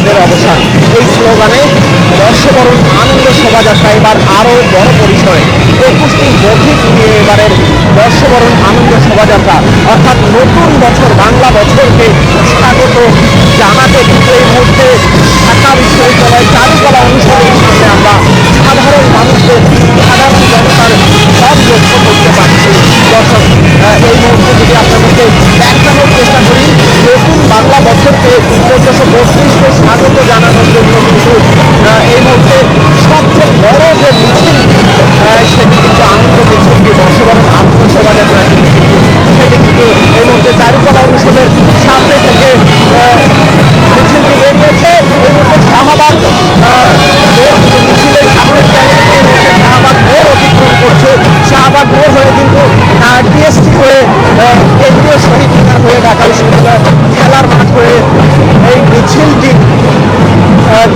ফ্যাসিবাদের অবসান, এই স্লোগানে বর্ষবরণ আনন্দ শোভাযাত্রা এবার আরও বড় পরিসরে 21টি বগি নিয়ে এবারের বর্ষবরণ আনন্দ শোভাযাত্রা, অর্থাৎ নতুন বছর বাংলা বছরকে স্বাগত জানাতে কিন্তু এই মুহূর্তে ঢাকা বিশ্ববিদ্যালয় চারুকলা অনুষদের সামনে আমরা সাধারণ মানুষদের, সাধারণ জনতার সব লক্ষ্য করতে পারছি। দর্শক, এই মুহূর্তে যদি আপনাদেরকে দেখানোর চেষ্টা করি, নতুন বাংলা বছরকে 1432-কে স্বাগত জানানোর জন্য কিন্তু এই মুহূর্তে সবচেয়ে বড় যে মিছিল, সেটি কিন্তু আনন্দ মিছিলটি, বর্ষবরণ আনন্দ শোভাযাত্রা সেটি কিন্তু এই মুহূর্তে চারুকলা অনুষদের সামনে থেকে মিছিলটি বেরিয়েছে। এই মুহূর্তে শাহবাগ মিছিলের সামনে শাহবাগ মোড় অতিক্রম করছে। শাহবাগ মোড় হয়ে কিন্তু টিএসটি হয়ে কেন্দ্রীয় শহীদ মিনার হয়ে ঢাকা বিশ্ববিদ্যালয় খেলার মাঠ হয়ে এই মিছিলটি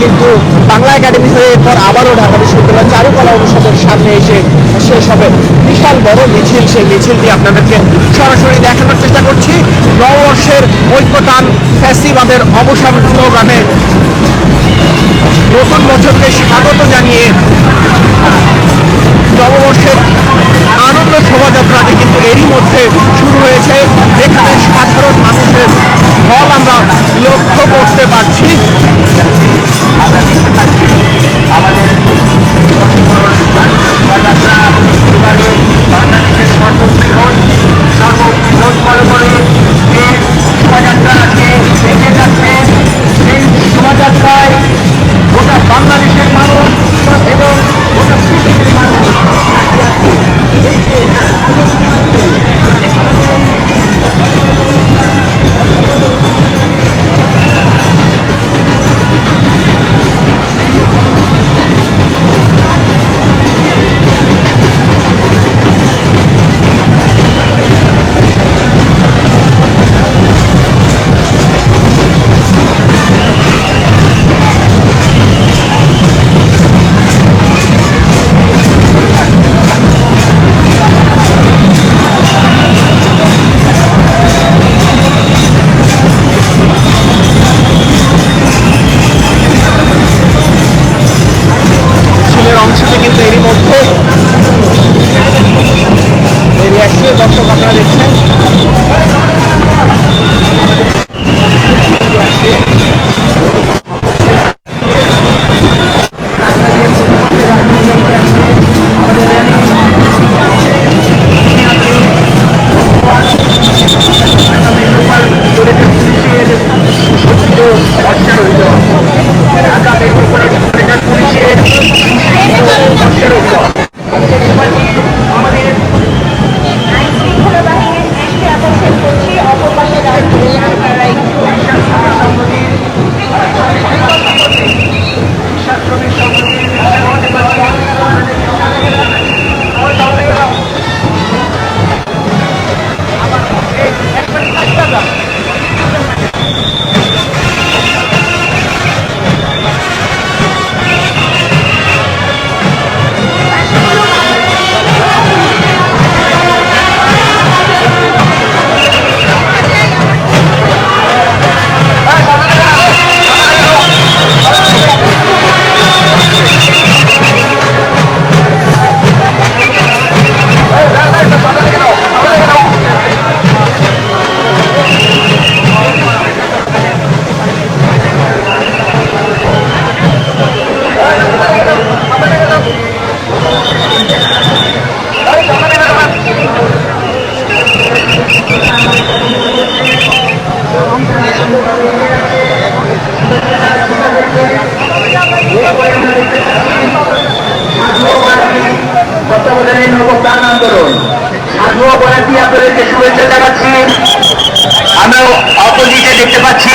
কিন্তু বাংলা একাডেমি হয়ে এরপর আবারও ঢাকা বিশ্ববিদ্যালয় চারুকলা অনুষদের সামনে এসে শেষ হবে। বিশাল বড় মিছিল, সেই মিছিলটি আপনাদেরকে সরাসরি দেখানোর চেষ্টা করছি। নববর্ষের ঐক্যতান, ফ্যাসিবাদের অবসান স্লোগানে নতুন বছরকে স্বাগত জানিয়ে নববর্ষের আনন্দ শোভাযাত্রাটি কিন্তু এরই মধ্যে শুরু হয়েছে। এখানে সাধারণ মানুষের ঢল আমরা লক্ষ্য করতে পারছি। শোভাযাত্রায় গোটা বাংলাদেশের মানুষ এবং গোটা পৃথিবীর মানুষ দর্শক আপনারা দেখছেন। আপনাদেরকে শুভেচ্ছা জানাচ্ছি। আমরা অপোজিটে দেখতে পাচ্ছি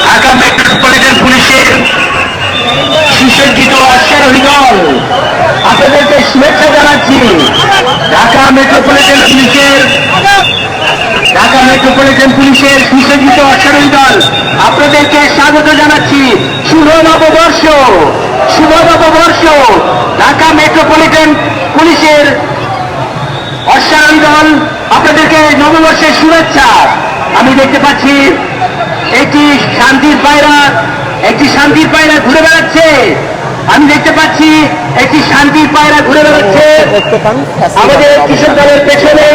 ঢাকা মেট্রোপলিটন পুলিশের সুসজ্জিত অশ্বারোহী দল। আপনাদেরকে শুভেচ্ছা জানাচ্ছি। ঢাকা মেট্রোপলিটন পুলিশের সুসজ্জিত অশ্বারোহী দল আপনাদেরকে স্বাগত জানাচ্ছি। শুভ নববর্ষ, শুভ নববর্ষ। ঢাকা মেট্রোপলিটন পুলিশের অশ্বারোহী দল আপনাদেরকে নববর্ষের শুভেচ্ছা। আমি দেখতে পাচ্ছি একটি শান্তির পায়রা ঘুরে বেড়াচ্ছে। আমি দেখতে পাচ্ছি একটি শান্তির পায়রা ঘুরে বেড়াচ্ছে। আমাদের কৃষক দলের পেছনে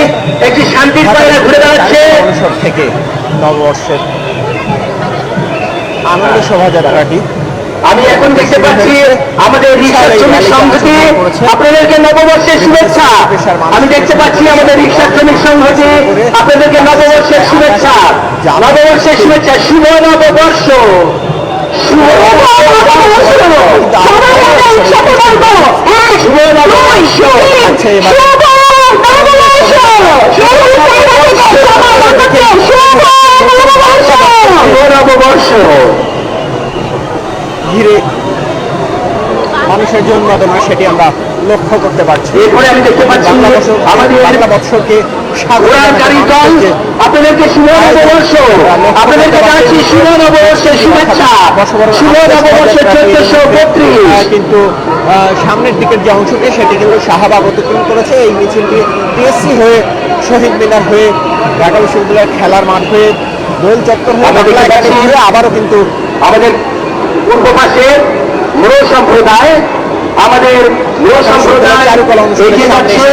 একটি শান্তির পায়রা ঘুরে বেড়াচ্ছে। থেকে নববর্ষের আনন্দ শোভাযাত্রাটি আমি এখন দেখতে পাচ্ছি আমাদের রিক্সা শ্রমিক সংহতি আপনাদেরকে নববর্ষের শুভেচ্ছা। আমি দেখতে পাচ্ছি আমাদের রিক্সা শ্রমিক সংহতি আপনাদেরকে নববর্ষের শুভেচ্ছা। নববর্ষের শুভেচ্ছা। শুভ নববর্ষ। শুভ নববর্ষ। শুভ নববর্ষ। ঘিরে মানুষের যে উন্মাদনা সেটি আমরা লক্ষ্য করতে পারছি। এরপরে আমি দেখতে পাচ্ছি বাংলা বৎসরকে আপনাদেরকে শুভ নববর্ষ। আপনাদেরকে জানাচ্ছি শুভ নববর্ষের শুভেচ্ছা। শুভ নববর্ষের 1432। কিন্তু সামনের দিকের যে অংশটি সেটি কিন্তু শাহবাগ অতিক্রম করেছে। এই মিছিলটি টিএসসি হয়ে শহীদ মিনার হয়ে ঢাকা বিশ্ববিদ্যালয়ের খেলার মাঠ হয়ে দোল চত্বর হয়ে আবারও কিন্তু আমাদের পূর্ব পাশে মুরো সম্প্রদায়, আমাদের মুরো সম্প্রদায় এগিয়ে যাচ্ছে।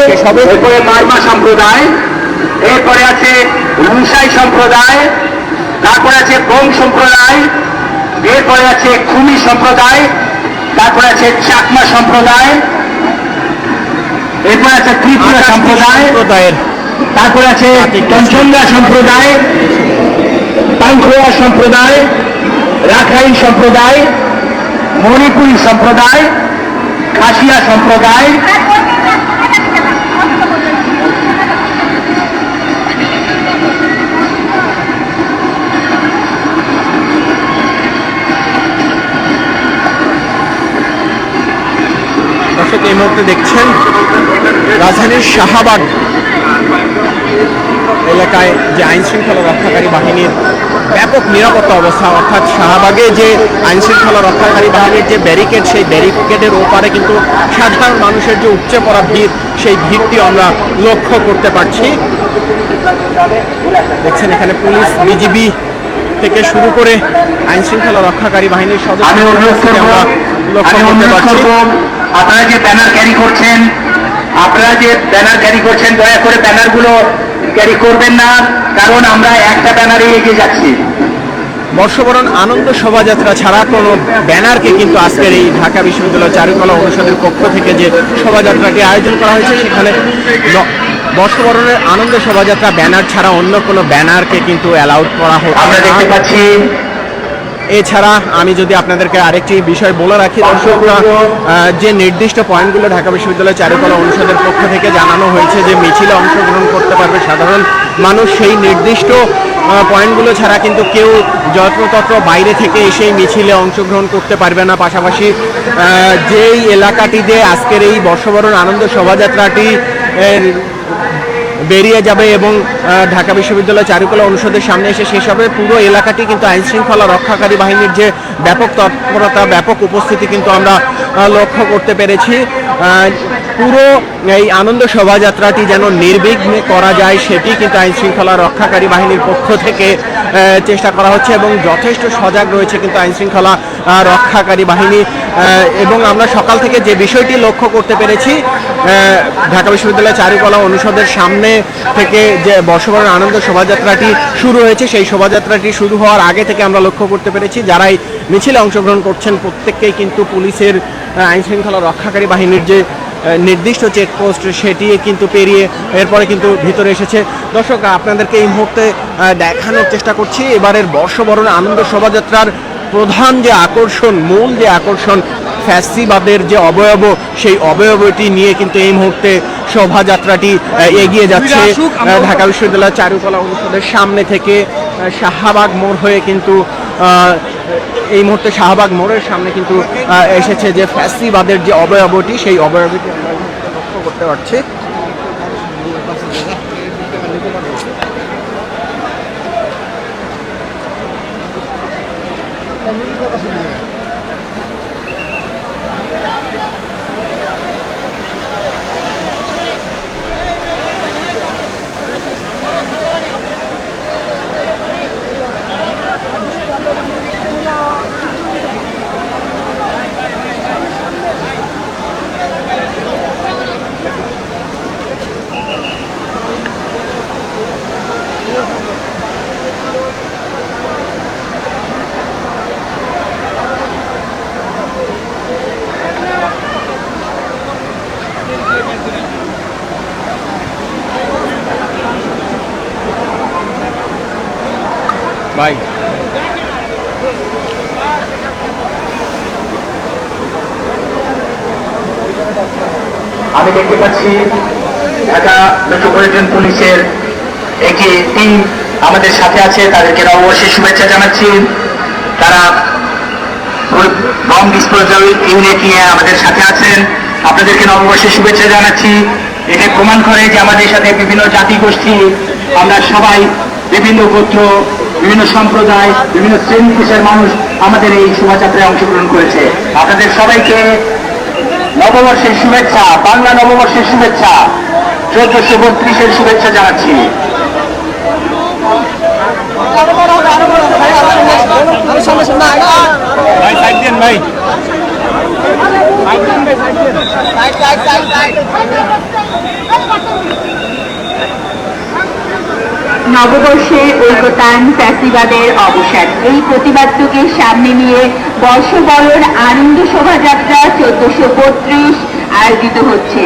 এরপরে মারমা সম্প্রদায়, এরপরে আছে রুমসাই সম্প্রদায়, তারপরে আছে বোম সম্প্রদায়, এরপরে আছে খুমি সম্প্রদায়, তারপরে আছে চাকমা সম্প্রদায়, এরপরে আছে ত্রিপুরা সম্প্রদায়, তারপরে আছে পঞ্চঙ্গা সম্প্রদায়, পাংখোয়া সম্প্রদায়, রাখাইন সম্প্রদায়, মণিপুরী সম্প্রদায়, খাসিয়া সম্প্রদায়, দর্শক এই মুহূর্তে দেখছেন রাজধানীর শাহবাগ এলাকায় যে আইন শৃঙ্খলা রক্ষাকারী বাহিনীর ব্যাপক নিরাপত্তা অবস্থা, অর্থাৎ শাহবাগে যে আইন শৃঙ্খলা রক্ষাকারী বাহিনীর যে ব্যারিকেড, সেই ব্যারিকেডের ওপারে কিন্তু সাধারণ মানুষের যে উপচে পড়া ভিড়, সেই ভিড়টি আমরা লক্ষ্য করতে পারছি। দেখছেন এখানে পুলিশ, বিজিবি থেকে শুরু করে আইন শৃঙ্খলা রক্ষাকারী বাহিনীর সদস্য আমরা লক্ষ্য করতে পারছি। আপনারা যে ব্যানার ক্যারি করছেন, দয়া করে ব্যানারগুলো ক্যারি করবেন না, কারণ আমরা একটা ব্যানারে এগিয়ে যাচ্ছি। বর্ষবরণ আনন্দ শোভাযাত্রা ছাড়া কোনো ব্যানারকে কিন্তু আজকের এই ঢাকা বিশ্ববিদ্যালয় চারুকলা অনুষদের পক্ষ থেকে যে শোভাযাত্রাটি আয়োজন করা হয়েছে, সেখানে বর্ষবরণের আনন্দ শোভাযাত্রা ব্যানার ছাড়া অন্য কোনো ব্যানারকে কিন্তু অ্যালাউড করা হচ্ছে। আমরা দেখতে পাচ্ছি। এছাড়া আমি যদি আপনাদেরকে আরেকটি বিষয় বলে রাখি, দর্শকরা যে নির্দিষ্ট পয়েন্টগুলো ঢাকা বিশ্ববিদ্যালয় চারুকলা অনুষদের পক্ষ থেকে জানানো হয়েছে যে মিছিলে অংশগ্রহণ করতে পারবে সাধারণ মানুষ, সেই নির্দিষ্ট পয়েন্টগুলো ছাড়া কিন্তু কেউ যত্রতত্র বাইরে থেকে এসে মিছিলে অংশগ্রহণ করতে পারবে না। পাশাপাশি যেই এলাকাটিতে আজকের এই বর্ষবরণ আনন্দ শোভাযাত্রাটি বেরিয়ে যাবে এবং ঢাকা বিশ্ববিদ্যালয় চারুকলা অনুষদের সামনে এসে শেষ হবে, পুরো এলাকাটি কিন্তু আইন শৃঙ্খলা রক্ষাকারী বাহিনীর যে ব্যাপক তৎপরতা, ব্যাপক উপস্থিতি কিন্তু আমরা লক্ষ্য করতে পেরেছি। পুরো এই আনন্দ শোভাযাত্রাটি যেন নির্বিঘ্নে করা যায় সেটি কিন্তু আইন শৃঙ্খলা রক্ষাকারী বাহিনীর পক্ষ থেকে চেষ্টা করা হচ্ছে এবং যথেষ্ট সজাগ রয়েছে কিন্তু আইন শৃঙ্খলা রক্ষাকারী বাহিনী। এবং আমরা সকাল থেকে যে বিষয়টি লক্ষ্য করতে পেরেছি, ঢাকা বিশ্ববিদ্যালয় চারুকলা অনুষদের সামনে থেকে যে বর্ষবরণ আনন্দ শোভাযাত্রাটি শুরু হয়েছে, সেই শোভাযাত্রাটি শুরু হওয়ার আগে থেকে আমরা লক্ষ্য করতে পেরেছি যারাই মিছিলে অংশগ্রহণ করছেন প্রত্যেককেই কিন্তু পুলিশের আইন শৃঙ্খলা রক্ষাকারী বাহিনীর যে নির্দিষ্ট চেকপোস্ট সেটি কিন্তু পেরিয়ে এরপরে কিন্তু ভিতরে এসেছে। দর্শক, আপনাদেরকে এই মুহূর্তে দেখানোর চেষ্টা করছি এবারের বর্ষবরণ আনন্দ শোভাযাত্রার প্রধান যে আকর্ষণ, মূল যে আকর্ষণ, ফ্যাসিবাদের যে অবয়ব, সেই অবয়বটি নিয়ে কিন্তু এই মুহূর্তে শোভাযাত্রাটি এগিয়ে যাচ্ছে ঢাকা বিশ্ববিদ্যালয় চারুকলা অনুষদের সামনে থেকে শাহবাগ মোড় হয়ে কিন্তু এই মুহূর্তে শাহবাগ মোড়ের সামনে কিন্তু এসেছে যে ফ্যাসিবাদের যে অবয়বটি, সেই অবয়বটি আমরা লক্ষ্য করতে পারছি। ভাই আমি দেখতে পাচ্ছি ঢাকা মেট্রোপলিটন পুলিশের একটি টিম আমাদের সাথে আছে, তাদেরকে নববর্ষের শুভেচ্ছা জানাচ্ছি। তারা বম ডিসপোজাল ইউনিট নিয়ে আমাদের সাথে আছেন, আপনাদেরকে নববর্ষের শুভেচ্ছা জানাচ্ছি। এটা প্রমাণ করে যে আমাদের সাথে বিভিন্ন জাতি গোষ্ঠী, আমরা সবাই বিভিন্ন গোত্র, বিভিন্ন সম্প্রদায়, বিভিন্ন শ্রেণী পেশার মানুষ আমাদের এই শোভাযাত্রায় অংশগ্রহণ করেছে। আপনাদের সবাইকে নববর্ষের শুভেচ্ছা, বাংলা নববর্ষের শুভেচ্ছা, 1432-এর শুভেচ্ছা জানাচ্ছি। ভাই সাইড দেন ভাই। নববর্ষে ঐকতান ফ্যাসিবাদের অবসান, এই প্রতিবাদকে সামনে নিয়ে বর্ষবরণ আনন্দ শোভাযাত্রা 1432 আয়োজিত হচ্ছে।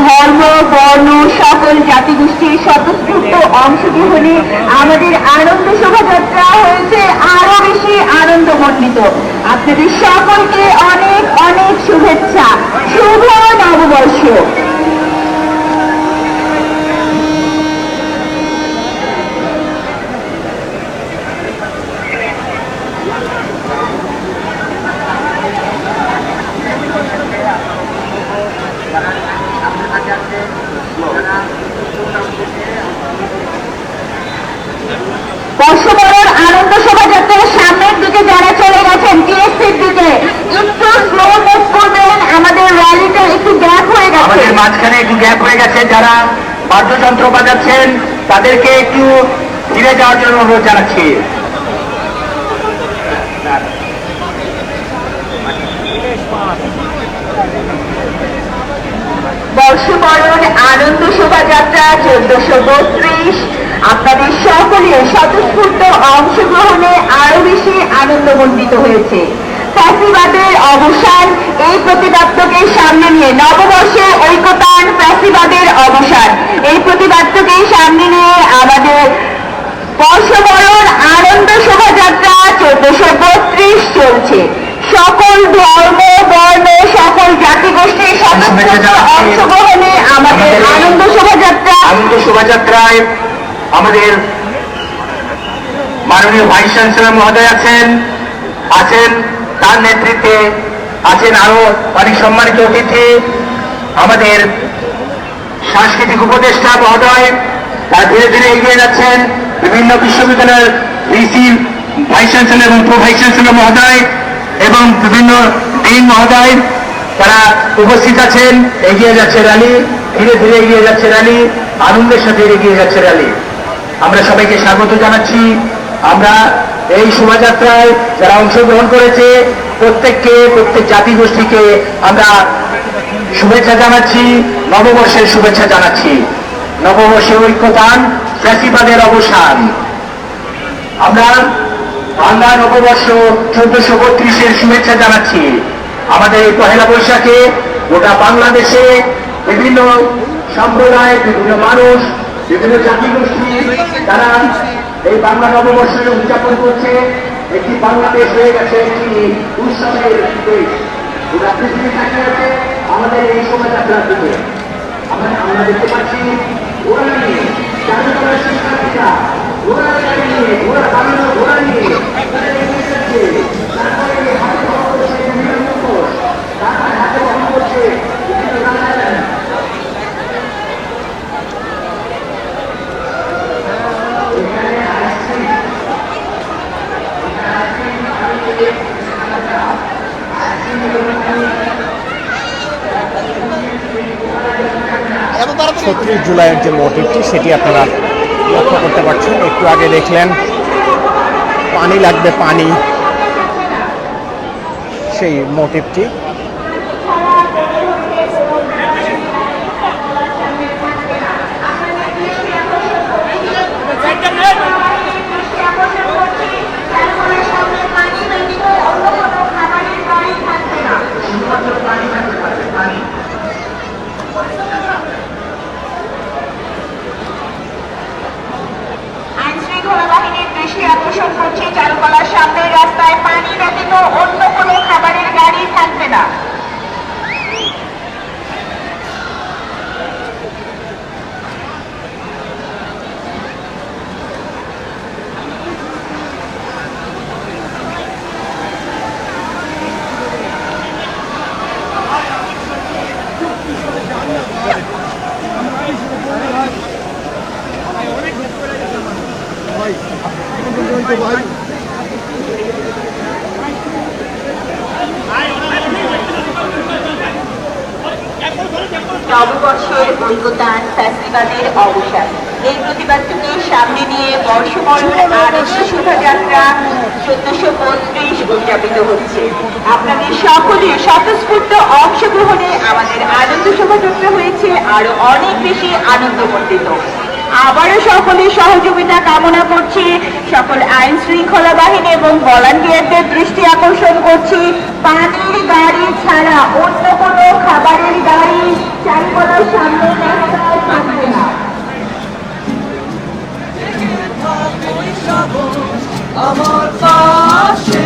ধর্ম, বর্ণ, সকল জাতিগোষ্ঠীর স্বতঃস্ফূর্ত অংশগ্রহণে আমাদের আনন্দ শোভাযাত্রা হয়েছে আরো বেশি আনন্দমণ্ডিত। আপনাদের সকলকে অনেক অনেক শুভেচ্ছা, শুভ নববর্ষ। বর্ষবরণ আনন্দ শোভাযাত্রার সামনের দিকে যারা চলে গেছেন টিএসসির দিকে, একটু স্লো মুভ করবেন, আমাদের র্যালিটা একটু গ্যাপ হয়ে গেছে। আমাদের মাঝখানে একটু গ্যাপ হয়ে গেছে, যারা বাদ্যযন্ত্র বাজাচ্ছেন তাদেরকে একটু ফিরে যাওয়ার জন্য অনুরোধ জানাচ্ছি। বর্ষবরণ আনন্দ শোভাযাত্রা 1432 আপনাদের সকলের স্বতঃস্ফূর্ত অংশগ্রহণে আরো বেশি আনন্দমণ্ডিত হয়েছে। ফ্যাসিবাদের অবসান, এই প্রতিবাদকে সামনে নিয়ে নববর্ষে ঐকতান ফ্যাসিবাদের অবসান, এই প্রতিবাদকে সামনে নিয়ে আমাদের বর্ষবরণ আনন্দ শোভাযাত্রা 1432 চলছে। সকল ধর্ম, বর্ণ, সকল জাতিগোষ্ঠীর স্বতঃস্ফূর্ত অংশগ্রহণে আমাদের আনন্দ শোভাযাত্রায় আমাদের মাননীয় ভাইস চ্যান্সেলর মহোদয় আছেন, তার নেতৃত্বে আছেন আরো অনেক সম্মানিত অতিথি, আমাদের সাংস্কৃতিক উপদেষ্টা মহোদয়, তারা ধীরে ধীরে এগিয়ে যাচ্ছেন। বিভিন্ন বিশ্ববিদ্যালয়ের ভিসি, ভাইস চ্যান্সেলর এবং প্রো ভাইস চ্যান্সেলর মহোদয় এবং বিভিন্ন ডিন মহোদয়, তারা উপস্থিত আছেন। এগিয়ে যাচ্ছে র্যালি, ধীরে ধীরে এগিয়ে যাচ্ছে র্যালি, আনন্দের সাথে এগিয়ে যাচ্ছে র্যালি। আমরা সবাইকে স্বাগত জানাচ্ছি। আমরা এই শোভাযাত্রায় যারা অংশগ্রহণ করেছে প্রত্যেককে, প্রত্যেক জাতিগোষ্ঠীকে আমরা শুভেচ্ছা জানাচ্ছি, নববর্ষের শুভেচ্ছা জানাচ্ছি। নববর্ষে ঐক্যতান, ফ্যাসিবাদের অবসান। আমরা বাংলা নববর্ষ 1432-এর শুভেচ্ছা জানাচ্ছি। আমাদের এই পহেলা বৈশাখে গোটা বাংলাদেশে বিভিন্ন সম্প্রদায়, বিভিন্ন মানুষ, বিভিন্ন জাতিগোষ্ঠী তারা এই বাংলা নববর্ষের উদযাপন করছে। একটি বাংলাদেশ হয়ে গেছে একটি উৎসবের দেশ। গোটা পৃথিবী তাকিয়ে আছে আমাদের এই শোভাযাত্রার দিকে। আমরা দেখতে পাচ্ছি ঘোড়া নিয়ে চারুকলার শিক্ষার্থীরা ঘোড়া গাড়ি নিয়ে, ঘোড়া বানানো ঘোড়া নিয়ে তারা এগিয়ে যাচ্ছে। তারপরে হাতে বহন করছে বিভিন্ন মুখোশ, তারপরে হাতে বহন করছে বিভিন্ন রাজায়ন। এখানে আইসক্রিম ছত্রিশ জুলাইয়ের যে মোটিভটি সেটি আপনারা লক্ষ্য করতে পারছেন। একটু আগে দেখলেন পানি লাগবে পানি, সেই মোটিভটি। আইনশৃঙ্খলা বাহিনীর দৃষ্টি আকর্ষণ পরিবেশন করছি চারুকলার সামনের রাস্তায় পানি ব্যতীত অন্য কোনো খাবারের গাড়ি থাকবে না। নববর্ষের ঐকতান ফেস্টিভ্যালের অবসান, এই প্রতিবাদটিকে সামনে নিয়ে বর্ষবরণ আনন্দ শোভাযাত্রা 1432 উদযাপিত হচ্ছে। আপনাদের সকলের স্বতঃস্ফূর্ত অংশগ্রহণে আমাদের আনন্দ শোভাযাত্রা হয়েছে আরো অনেক বেশি আনন্দমণ্ডিত। আবারও সকলের সহযোগিতা কামনা করছি। সকল আইন শৃঙ্খলা বাহিনী এবং ভলান্টিয়ারদের দৃষ্টি আকর্ষণ করছি, পানির গাড়ি ছাড়া অন্য কোনো খাবারের গাড়ি চারুকলার সামনে রাস্তায় থাকবে না। আমার পাশে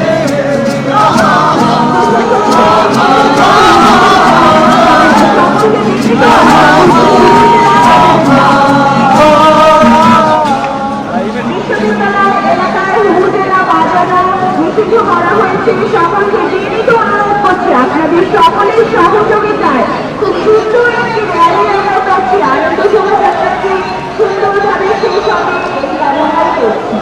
সকলকে বিনীত অনুরোধ করছি আপনাদের সকলের সহযোগিতায় খুব সুন্দর একটি র্যালি আমরা পাচ্ছি। আনন্দ শোভাযাত্রাকে সুন্দরভাবে শেষ হবে এই কামনা করছি।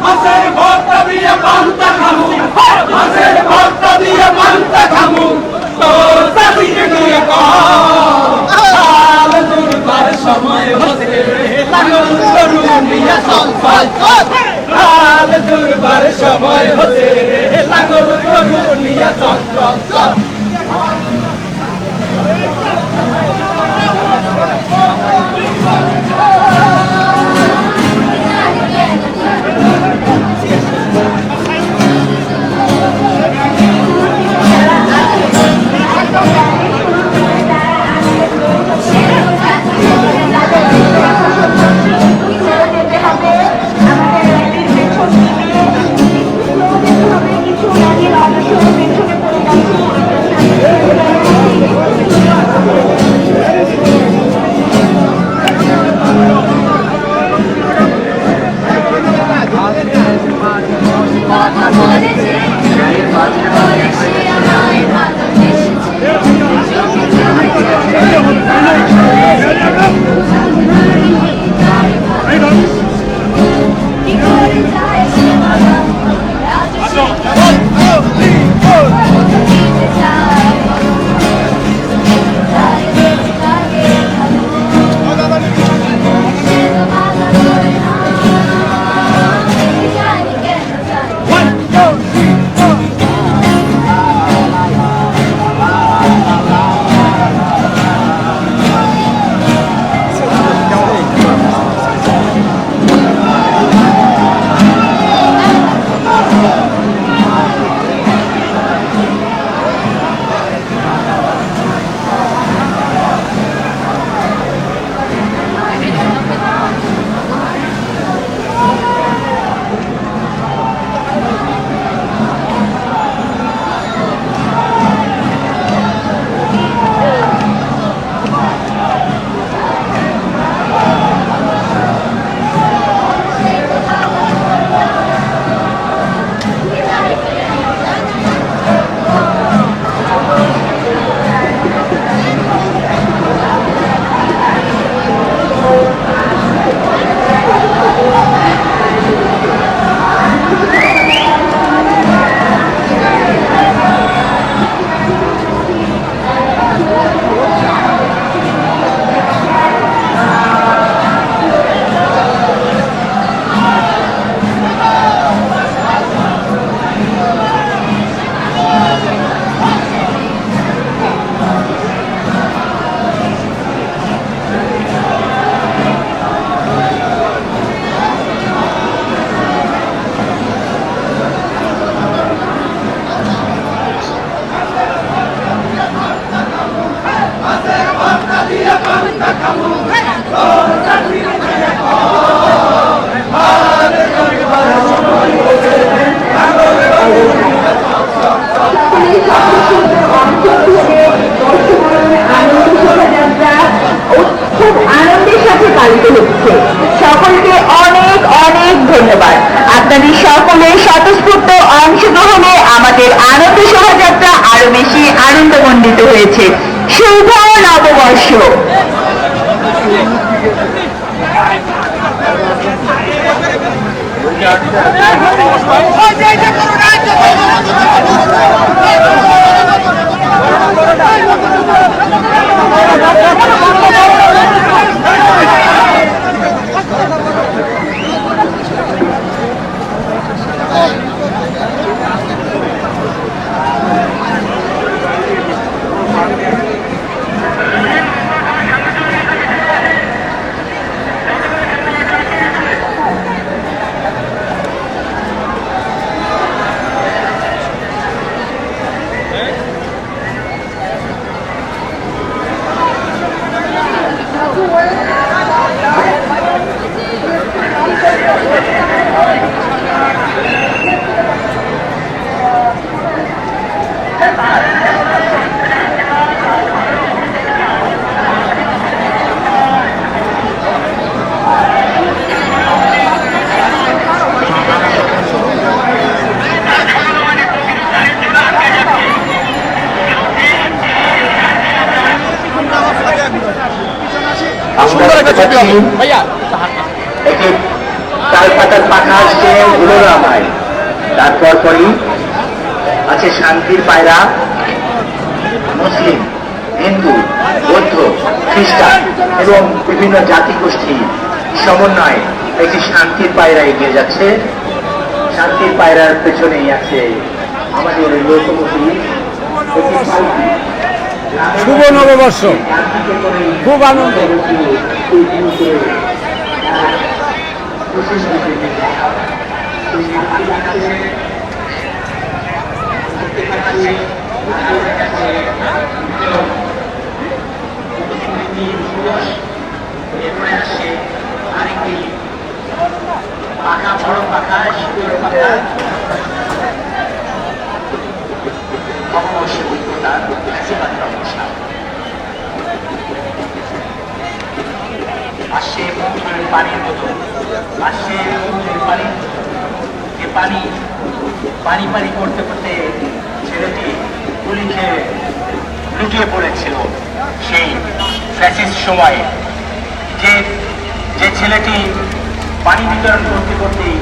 মাছের ভর্তা দিয়ে পান্তা খামু, মাছের ভর্তা দিয়ে পান্তা খামু, তোর চাষিকে নিয়ে কাল দুর্বার সময় হতে লাঙল গরু নিয়ে চল চল চল, কাল দুর্বার সময় হতে লাঙল গরু নিয়ে চল চল চল। কিছু সুন্দর একটা ছবি হবে ভাইয়া। একটি তাল পাতার পাখা আসছে গুলোরামায়, তারপর পরই আছে শান্তির পায়রা। মুসলিম, হিন্দু, বৌদ্ধ, খ্রিস্টান এবং বিভিন্ন জাতিগোষ্ঠী সমন্বয়ে একটি শান্তির পায়রা এগিয়ে যাচ্ছে। শান্তির পায়রার পেছনেই আছে আমাদের লোকমুখী একটি পালকি। শুভ নববর্ষ, পালকিতে করে খুব আনন্দ। এরপরে আসছে আরেকটি পাখা, বড় পাখা, শীতের পাখা, অবশ্যই অভিজ্ঞতা অনুষ্ঠান আসছে। মৌসুমের পানির বোতল আসছে, মৌসুমের পানি, যে পানি পানি পানি করতে করতে ছেলেটি পুলিশে লুটিয়ে পড়েছিল সেই ফ্যাসিস্ট সময়ে। যে যে ছেলেটি পানি বিতরণ করতে করতেই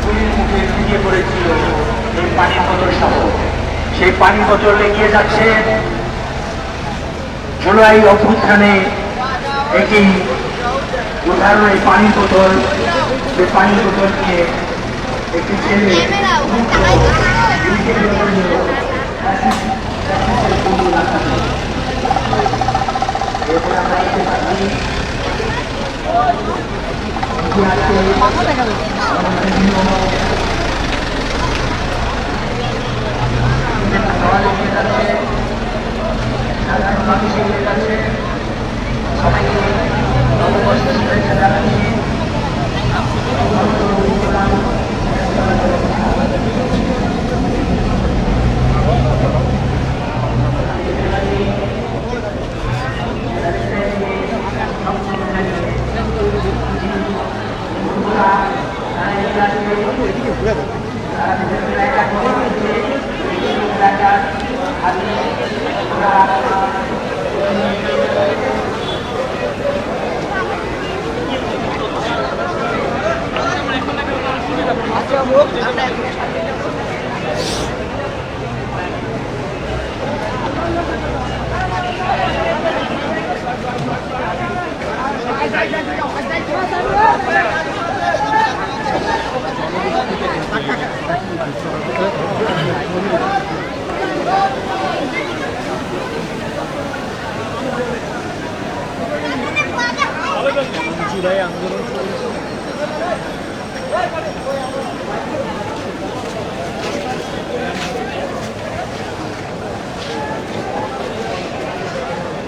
পুলিশ মুখে লুটিয়ে পড়েছিল এই পানির বোতল সহ, সেই পানির বোতল এগিয়ে যাচ্ছে। জুলাই অভ্যুত্থানে একটি উদাহরণ এই পানির বোতল। সেই পানির বোতল নিয়ে একটি ছেলে এরপরে আমরা দেখতে পাচ্ছি সবাইকে নববর্ষের শুভেচ্ছা জানাচ্ছি।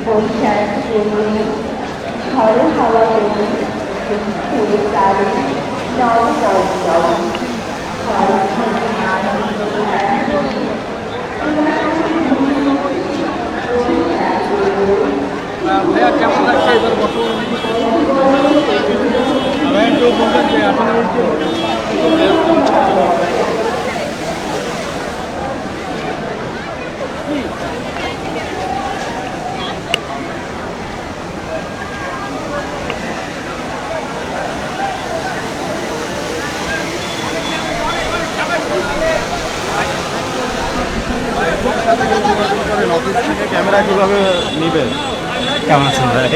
বৈশাখ জমি ঝড়ো হাওয়া জমি ফুলে তারে নব নব ভাইয়া কেমন লাগছে এবার বর্তমান? একটু বলবেন যে আসলে ক্যামেরা কিভাবে নিবে? কেমন আছেন ভাই?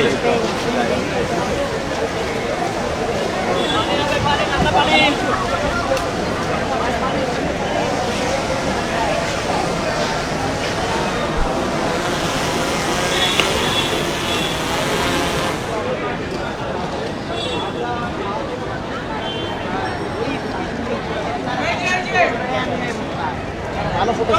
ভালো ফটো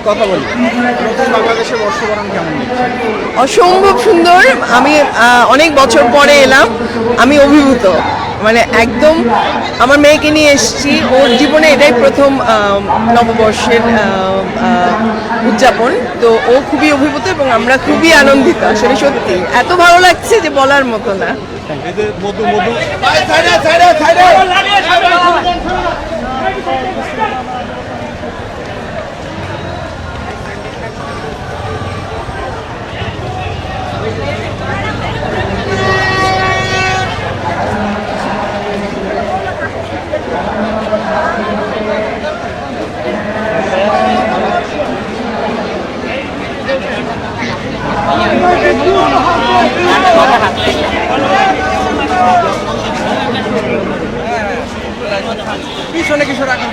কথা বলি, নতুন বাংলাদেশের বর্ষবরণ কেমন দেখছেন? অসম্ভব সুন্দর। আমি অনেক বছর পরে এলাম, আমি অভিভূত, মানে একদম। আমার মেয়েকে নিয়ে এসেছি, ওর জীবনে এটাই প্রথম নববর্ষের উদযাপন, তো ও খুবই অভিভূত এবং আমরা খুবই আনন্দিত। আসলে সত্যি এত ভালো লাগছে যে বলার মতো না। পিছনে কিছু রাখেন।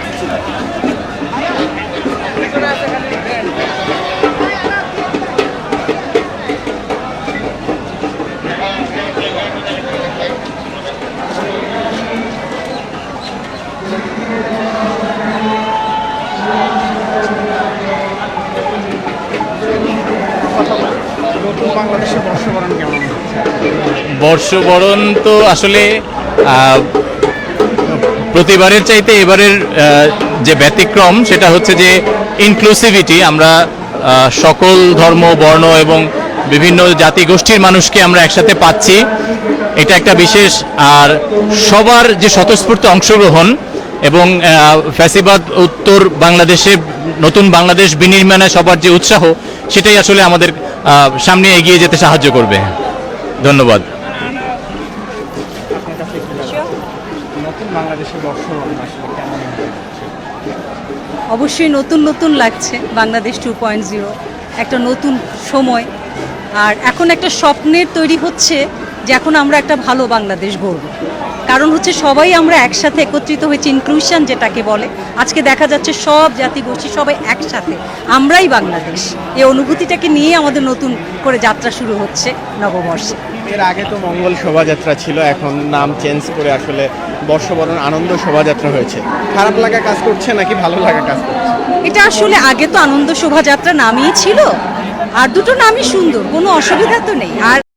নতুন বাংলাদেশের বর্ষবরণ কেমন? বর্ষবরণ তো আসলে প্রতিবারের চাইতে এবারের যে ব্যতিক্রম সেটা হচ্ছে যে ইনক্লুসিভিটি। আমরা সকল ধর্ম, বর্ণ এবং বিভিন্ন জাতিগোষ্ঠীর মানুষকে আমরা একসাথে পাচ্ছি, এটা একটা বিশেষ। আর সবার যে স্বতঃস্ফূর্ত অংশগ্রহণ এবং ফ্যাসিবাদ উত্তর বাংলাদেশে নতুন বাংলাদেশ বিনির্মাণে সবার যে উৎসাহ, সেটাই আসলে আমাদের সামনে এগিয়ে যেতে সাহায্য করবে। ধন্যবাদ। নতুন বাংলাদেশের বর্ষবরণ আসলে কেমন? অবশ্যই নতুন নতুন লাগছে। বাংলাদেশ 2.0 একটা নতুন সময়, আর এখন একটা স্বপ্নের তৈরি হচ্ছে যে এখন আমরা একটা ভালো বাংলাদেশ গড়ব। কারণ হচ্ছে সবাই আমরা একসাথে একত্রিত হয়েছি, ইনক্লুশন যেটাকে বলে। আজকে দেখা যাচ্ছে সব জাতিগোষ্ঠী সবাই একসাথে, আমরাই বাংলাদেশ। এই অনুভূতিটাকে নিয়ে আমাদের নতুন করে যাত্রা শুরু হচ্ছে নববর্ষে। এর আগে তো মঙ্গল শোভাযাত্রা ছিল, এখন নাম চেঞ্জ করে আসলে বর্ষবরণ আনন্দ শোভাযাত্রা হয়েছে। খারাপ লাগা কাজ করছে নাকি ভালো লাগা কাজ করছে? এটা আসলে আগে তো আনন্দ শোভাযাত্রা নামই ছিল, আর দুটো নামই সুন্দর, কোনো অসুবিধা তো নেই। আর